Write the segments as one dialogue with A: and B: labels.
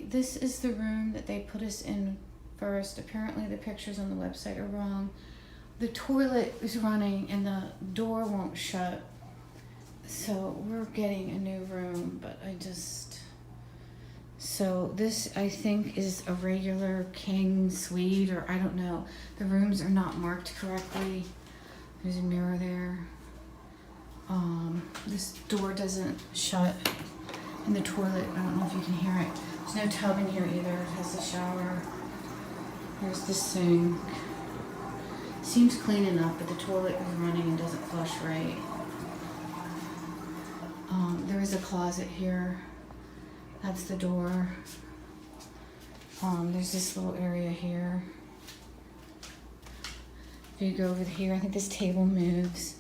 A: this is the room that they put us in first. Apparently the pictures on the website are wrong. The toilet is running and the door won't shut. So we're getting a new room, but so this I think is a regular king suite, or I don't know. The rooms are not marked correctly. There's a mirror there. This door doesn't shut. And the toilet, I don't know if you can hear it. There's no tub in here either. It has the shower. There's the sink. Seems clean enough, but the toilet is running and doesn't flush right. There is a closet here. That's the door. There's this little area here. If you go over here, I think this table moves.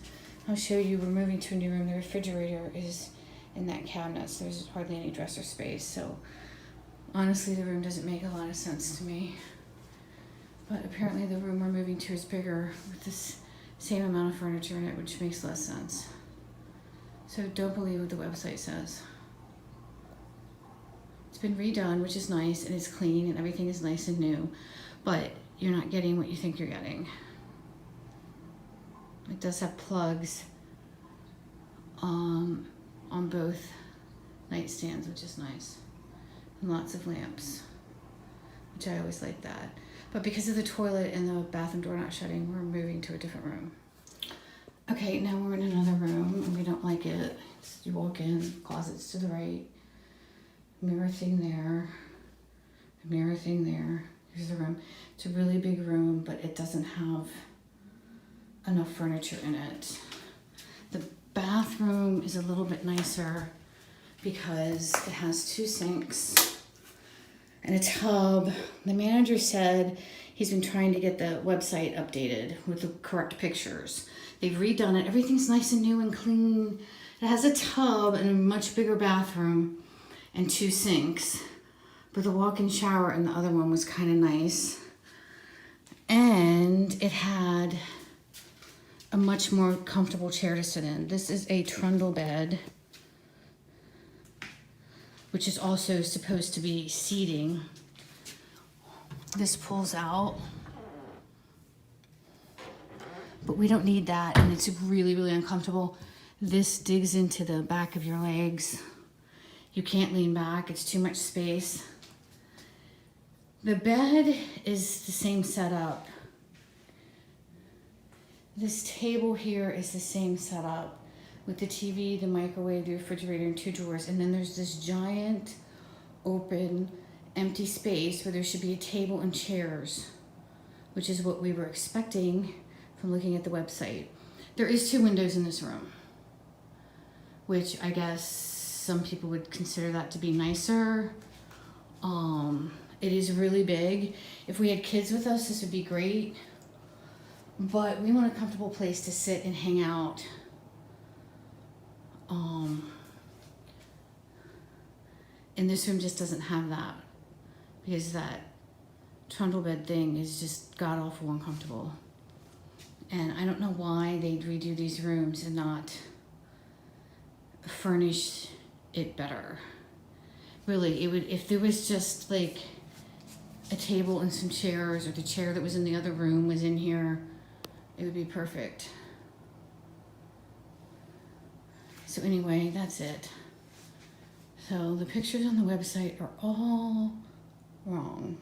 A: I'll show you, we're moving to a new room. The refrigerator is in that cabinet, so there's hardly any dresser space. So honestly, the room doesn't make a lot of sense to me. But apparently the room we're moving to is bigger with this same amount of furniture in it, which makes less sense. So don't believe what the website says. It's been redone, which is nice, and it's clean, and everything is nice and new, but you're not getting what you think you're getting. It does have plugs on both nightstands, which is nice, and lots of lamps, which I always like that. But because of the toilet and the bathroom door not shutting, we're moving to a different room. Okay, now we're in another room, and we don't like it. You walk in, closets to the right, mirror thing there, mirror thing there. Here's the room. It's a really big room, but it doesn't have enough furniture in it. The bathroom is a little bit nicer because it has 2 sinks and a tub. The manager said he's been trying to get the website updated with the correct pictures. They've redone it. Everything's nice and new and clean. It has a tub and a much bigger bathroom and 2 sinks, but the walk-in shower in the other one was kind of nice. And it had a much more comfortable chair to sit in. This is a trundle bed, which is also supposed to be seating. This pulls out, but we don't need that, and it's really, really uncomfortable. This digs into the back of your legs. You can't lean back, it's too much space. The bed is the same setup. This table here is the same setup with the TV, the microwave, the refrigerator, and 2 drawers. And then there's this giant, open, empty space where there should be a table and chairs, which is what we were expecting from looking at the website. There is 2 windows in this room, which I guess some people would consider that to be nicer. It is really big. If we had kids with us, this would be great. But we want a comfortable place to sit and hang out. And this room just doesn't have that, because that trundle bed thing is just god awful uncomfortable. And I don't know why they'd redo these rooms and not furnish it better. Really, it would, if there was just like a table and some chairs, or the chair that was in the other room was in here, it would be perfect. So anyway, that's it. So the pictures on the website are all wrong.